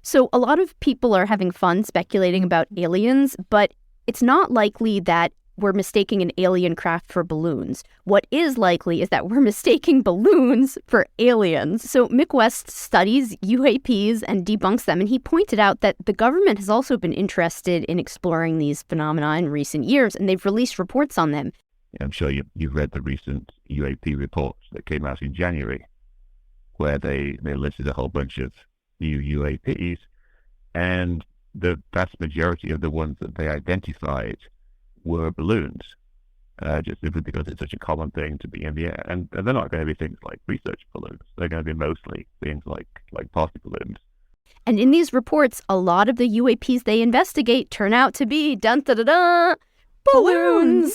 So a lot of people are having fun speculating about aliens, but it's not likely that we're mistaking an alien craft for balloons. What is likely is that we're mistaking balloons for aliens. So Mick West studies UAPs and debunks them, and he pointed out that the government has also been interested in exploring these phenomena in recent years, and they've released reports on them. I'm sure you've read the recent UAP reports that came out in January, where they listed a whole bunch of new UAPs, and the vast majority of the ones that they identified were balloons, just simply because it's such a common thing to be in the air. And they're not going to be things like research balloons. They're going to be mostly things like party balloons. And in these reports, a lot of the UAPs they investigate turn out to be dun-da-da-da, balloons.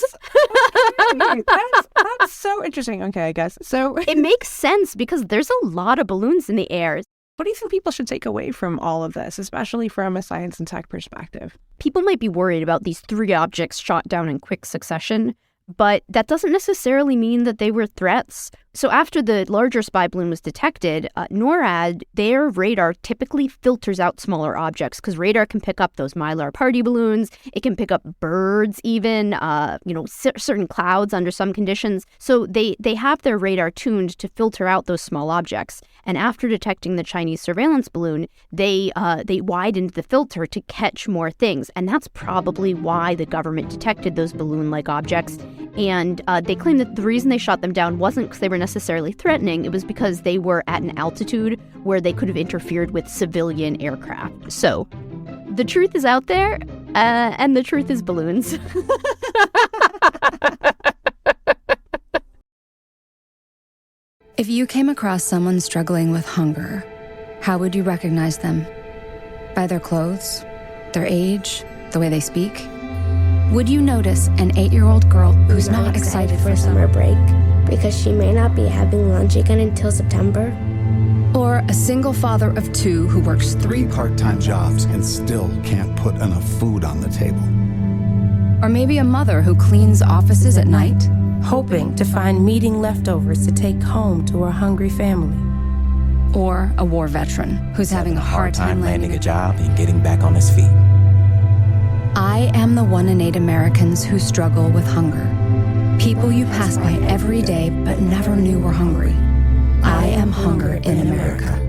That's so interesting. Okay, I guess. So it makes sense because there's a lot of balloons in the air. What do you think people should take away from all of this, especially from a science and tech perspective? People might be worried about these three objects shot down in quick succession, but that doesn't necessarily mean that they were threats. So after the larger spy balloon was detected, NORAD, their radar typically filters out smaller objects because radar can pick up those Mylar party balloons. It can pick up birds even, certain clouds under some conditions. So they have their radar tuned to filter out those small objects. And after detecting the Chinese surveillance balloon, they widened the filter to catch more things. And that's probably why the government detected those balloon-like objects. And they claim that the reason they shot them down wasn't because they were necessarily threatening. It was because they were at an altitude where they could have interfered with civilian aircraft. So the truth is out there, and the truth is balloons. If you came across someone struggling with hunger, how would you recognize them? By their clothes, their age, the way they speak? Would you notice an 8-year-old girl who's not excited for summer break because she may not be having lunch again until September? Or a single father of 2 who works 3 part-time jobs and still can't put enough food on the table? Or maybe a mother who cleans offices at night, hoping to find meeting leftovers to take home to her hungry family. Or a war veteran who's having a hard time landing a job and getting back on his feet. I am the 1 in 8 Americans who struggle with hunger. People you pass by every day but never knew were hungry. I am hunger in America.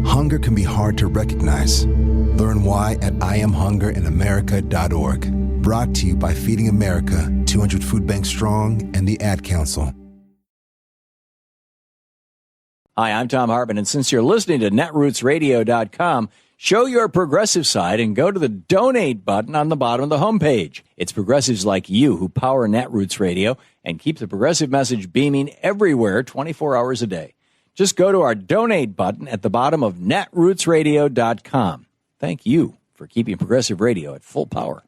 Hunger can be hard to recognize. Learn why at IamHungerInAmerica.org. Brought to you by Feeding America, 200 Food Banks Strong, and the Ad Council. Hi, I'm Tom Hartman, and since you're listening to netrootsradio.com, show your progressive side and go to the donate button on the bottom of the homepage. It's progressives like you who power Netroots Radio and keep the progressive message beaming everywhere 24 hours a day. Just go to our donate button at the bottom of netrootsradio.com. Thank you for keeping progressive radio at full power.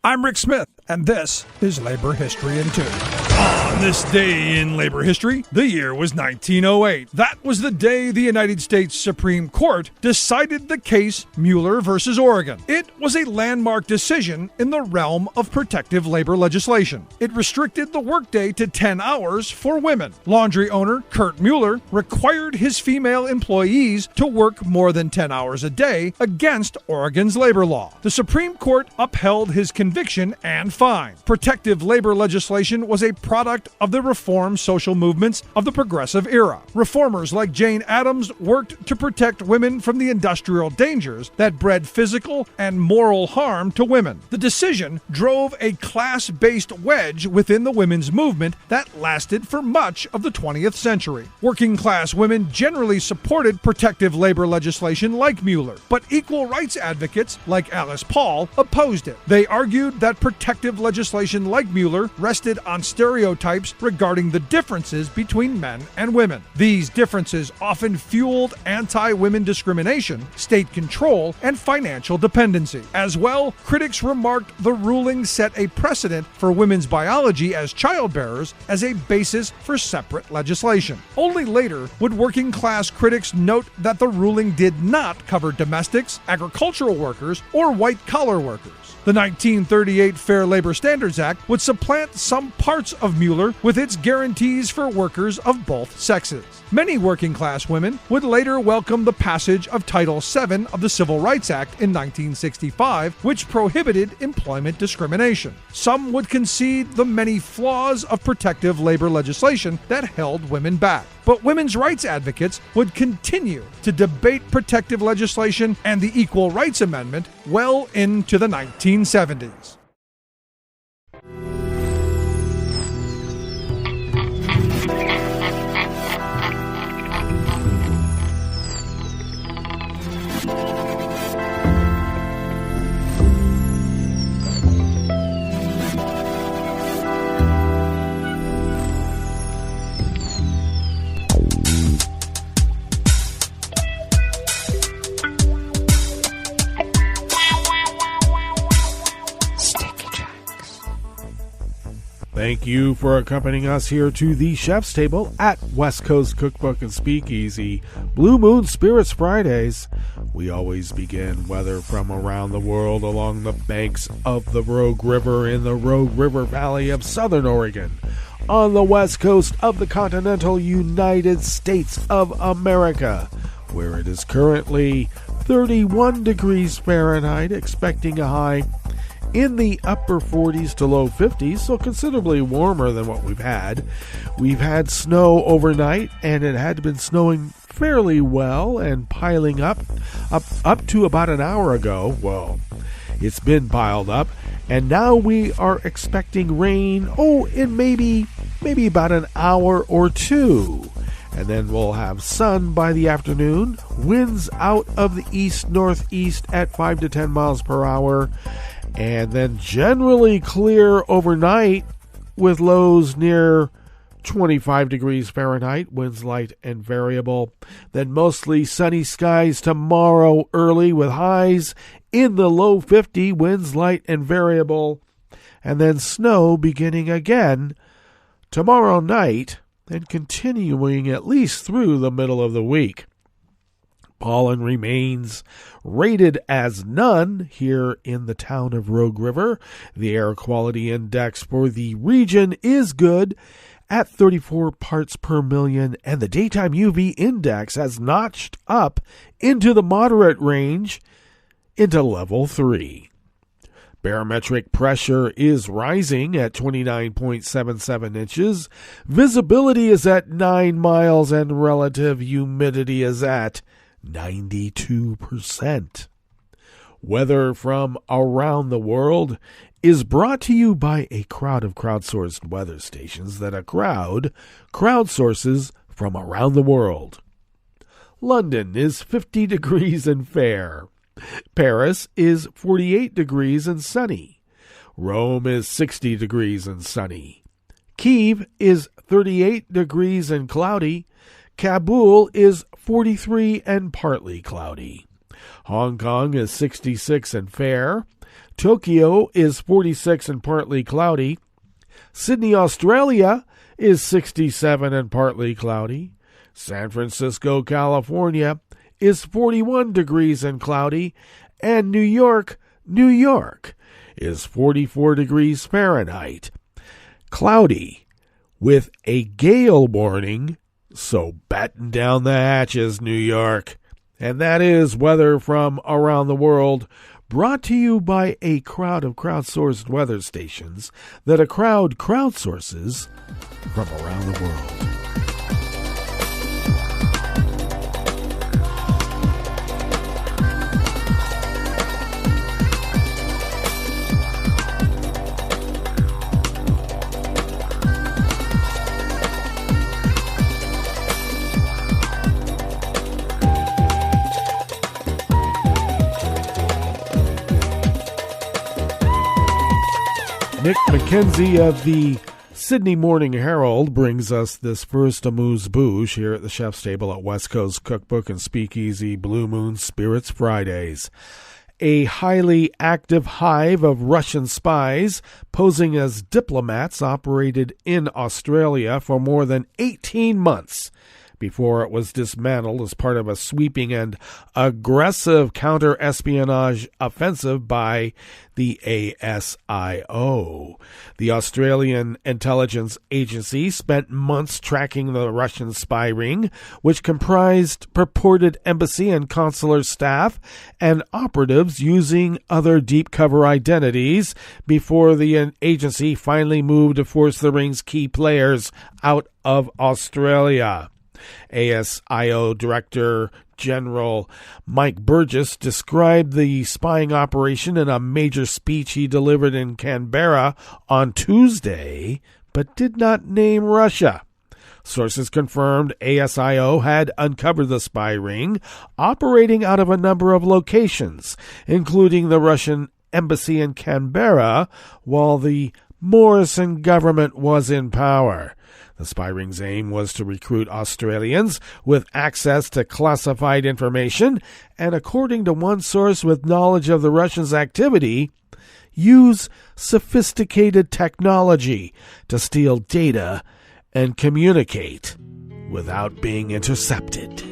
I'm Rick Smith, and this is Labor History in 2. On this day in labor history, the year was 1908. That was the day the United States Supreme Court decided the case Mueller versus Oregon. It was a landmark decision in the realm of protective labor legislation. It restricted the workday to 10 hours for women. Laundry owner Kurt Mueller required his female employees to work more than 10 hours a day against Oregon's labor law. The Supreme Court upheld his conviction and fine. Protective labor legislation was a product of the reform social movements of the progressive era. Reformers like Jane Addams worked to protect women from the industrial dangers that bred physical and moral harm to women. The decision drove a class-based wedge within the women's movement that lasted for much of the 20th century. Working-class women generally supported protective labor legislation like Mueller, but equal rights advocates like Alice Paul opposed it. They argued that protective legislation like Mueller rested on stereotypes regarding the differences between men and women. These differences often fueled anti-women discrimination, state control, and financial dependency. As well, critics remarked the ruling set a precedent for women's biology as childbearers as a basis for separate legislation. Only later would working-class critics note that the ruling did not cover domestics, agricultural workers, or white-collar workers. The 1938 Fair Labor Standards Act would supplant some parts of Mueller with its guarantees for workers of both sexes. Many working-class women would later welcome the passage of Title VII of the Civil Rights Act in 1965, which prohibited employment discrimination. Some would concede the many flaws of protective labor legislation that held women back. But women's rights advocates would continue to debate protective legislation and the Equal Rights Amendment well into the 1970s. Thank you for accompanying us here to the Chef's Table at West Coast Cookbook and Speakeasy. Blue Moon Spirits Fridays. We always begin weather from around the world along the banks of the Rogue River in the Rogue River Valley of Southern Oregon, on the west coast of the continental United States of America, where it is currently 31 degrees Fahrenheit, expecting a high in the upper 40s to low 50s, so considerably warmer than what we've had. We've had snow overnight, and it had been snowing fairly well and piling up to about an hour ago. Well, it's been piled up, and now we are expecting rain, in maybe about an hour or two. And then we'll have sun by the afternoon, winds out of the east-northeast at 5 to 10 miles per hour, and then generally clear overnight with lows near 25 degrees Fahrenheit, winds light and variable. Then mostly sunny skies tomorrow early with highs in the low 50, winds light and variable. And then snow beginning again tomorrow night and continuing at least through the middle of the week. Pollen remains rated as none here in the town of Rogue River. The air quality index for the region is good at 34 parts per million, and the daytime UV index has notched up into the moderate range into level 3. Barometric pressure is rising at 29.77 inches. Visibility is at 9 miles, and relative humidity is at 92%. Weather from around the world is brought to you by a crowd of crowdsourced weather stations that a crowd crowdsources from around the world. London is 50 degrees and fair. Paris is 48 degrees and sunny. Rome is 60 degrees and sunny. Kyiv is 38 degrees and cloudy. Kabul is 43 and partly cloudy. Hong Kong is 66 and fair. Tokyo is 46 and partly cloudy. Sydney, Australia is 67 and partly cloudy. San Francisco, California is 41 degrees and cloudy. And New York, New York is 44 degrees Fahrenheit. Cloudy with a gale warning, so batten down the hatches, New York. And that is weather from around the world, brought to you by a crowd of crowdsourced weather stations that a crowd crowdsources from around the world. Nick McKenzie of the Sydney Morning Herald brings us this first amuse-bouche here at the Chef's Table at West Coast Cookbook and Speakeasy Blue Moon Spirits Fridays. A highly active hive of Russian spies posing as diplomats operated in Australia for more than 18 months before it was dismantled as part of a sweeping and aggressive counter-espionage offensive by the ASIO. The Australian intelligence agency spent months tracking the Russian spy ring, which comprised purported embassy and consular staff and operatives using other deep cover identities before the agency finally moved to force the ring's key players out of Australia. ASIO Director General Mike Burgess described the spying operation in a major speech he delivered in Canberra on Tuesday, but did not name Russia. Sources confirmed ASIO had uncovered the spy ring, operating out of a number of locations, including the Russian embassy in Canberra, while the Morrison government was in power. The spy ring's aim was to recruit Australians with access to classified information and, according to one source with knowledge of the Russians' activity, use sophisticated technology to steal data and communicate without being intercepted.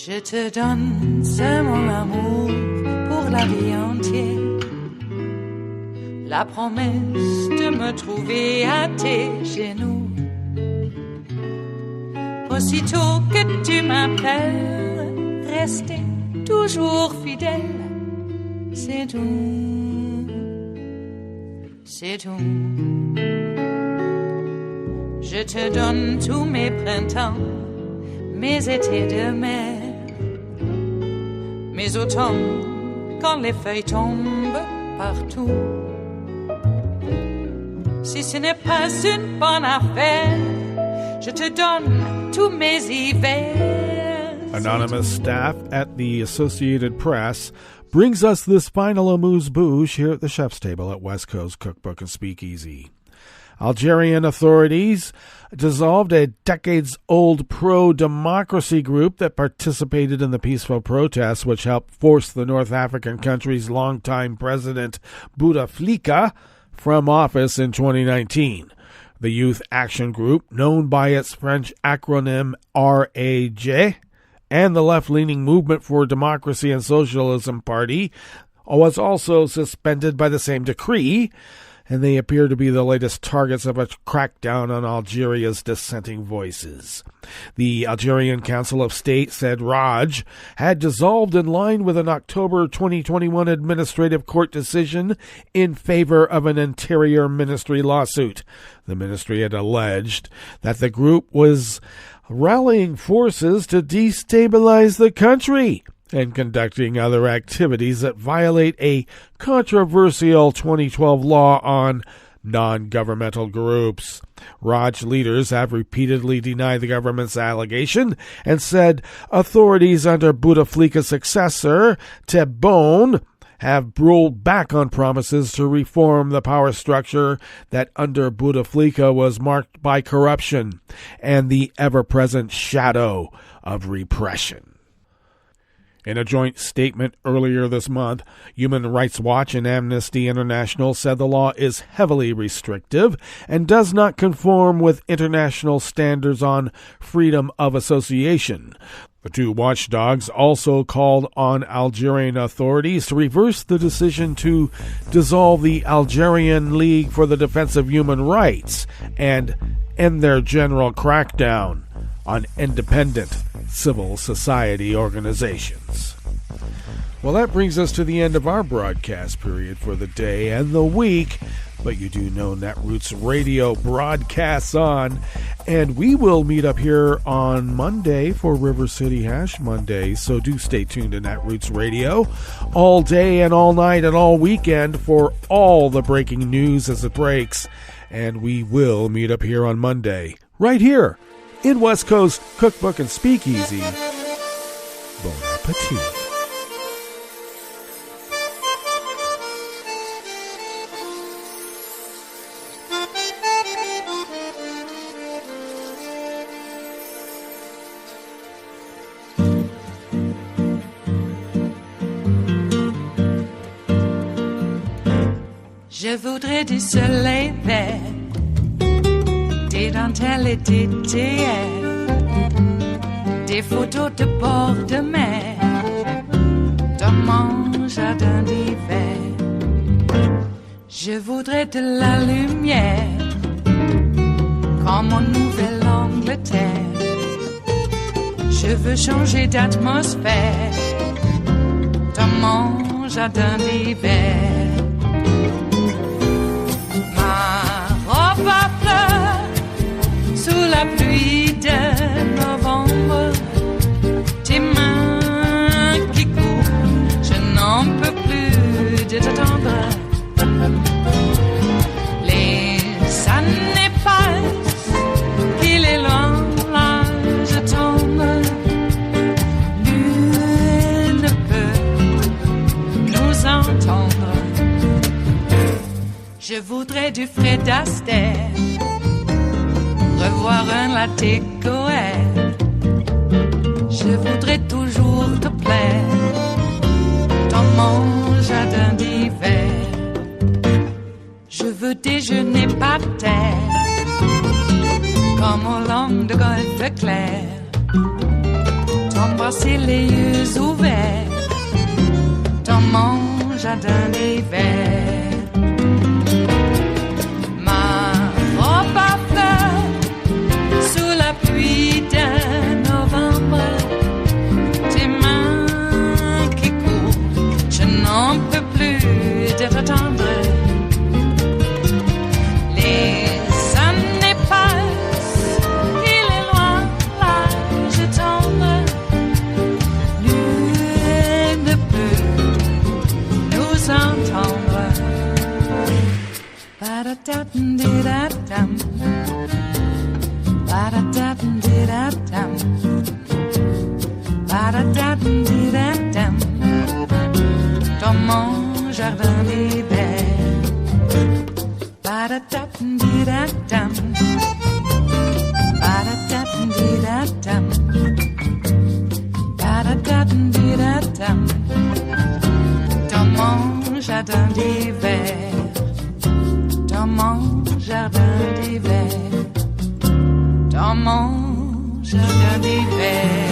Je te donne ce mon amour pour la vie entière, la promesse de me trouver à tes genoux. Aussitôt que tu m'appelles, rester toujours fidèle, c'est tout, c'est tout. Je te donne tous mes printemps, mes étés de mer, mes automnes quand les feuilles tombent partout. Si ce n'est pas une bonne affaire, je te donne tous mes hivers. Anonymous staff at the Associated Press brings us this final amuse-bouche here at the Chef's Table at West Coast Cookbook and Speakeasy. Algerian authorities dissolved a decades-old pro-democracy group that participated in the peaceful protests which helped force the North African country's longtime president Bouteflika from office in 2019. The Youth Action Group, known by its French acronym RAJ, and the left-leaning Movement for Democracy and Socialism Party, was also suspended by the same decree, and they appear to be the latest targets of a crackdown on Algeria's dissenting voices. The Algerian Council of State said Raj had dissolved in line with an October 2021 administrative court decision in favor of an Interior Ministry lawsuit. The ministry had alleged that the group was rallying forces to destabilize the country and conducting other activities that violate a controversial 2012 law on non-governmental groups. Raj leaders have repeatedly denied the government's allegation and said authorities under Bouteflika's successor, Tebboune, have rolled back on promises to reform the power structure that under Bouteflika was marked by corruption and the ever-present shadow of repression. In a joint statement earlier this month, Human Rights Watch and Amnesty International said the law is heavily restrictive and does not conform with international standards on freedom of association. The two watchdogs also called on Algerian authorities to reverse the decision to dissolve the Algerian League for the Defense of Human Rights and end their general crackdown on independent civil society organizations. Well, that brings us to the end of our broadcast period for the day and the week, but you do know Netroots Radio broadcasts on, and we will meet up here on Monday for River City Hash Monday, so do stay tuned to Netroots Radio all day and all night and all weekend for all the breaking news as it breaks, and we will meet up here on Monday, right here in West Coast Cookbook and Speakeasy. Bon appetit. Je voudrais du soleil vert, des dentelles et des théières, des photos de bord de mer, dans mon jardin d'hiver. Je voudrais de la lumière, comme en Nouvelle-Angleterre. Je veux changer d'atmosphère, dans mon jardin d'hiver. Ma robe à fleurs, sous la pluie de novembre, tes mains qui courent, je n'en peux plus de t'attendre. Les années passent, qu'il est loin, là je tombe. Nul ne peut nous entendre. Je voudrais du Fred Astaire, revoir un latte Goer. Je voudrais toujours te plaire dans mon jardin d'hiver. Je veux déjeuner par terre, comme au long de golfe clair, t'embrasser les yeux ouverts dans mon jardin d'hiver. Pluie de novembre, tes mains qui courent, je n'en peux plus de t'attendre. Les années passent, il est loin, là je tombe. Nul ne peut nous entendre. Ba-da-da-dum-di-da-dum. Ba-da-da-dum-di-da-dum. Ba-da-da-dum-di-da-dum. Dans mon jardin d'hiver. Ba-da-da-dum-di-da-dum. Ba-da-da-dum-di-da-dum. Ba-da-da-dum-di-da-dum. Dans mon jardin d'hiver. Dans mon jardin d'hiver. Dans mon jardin d'hiver.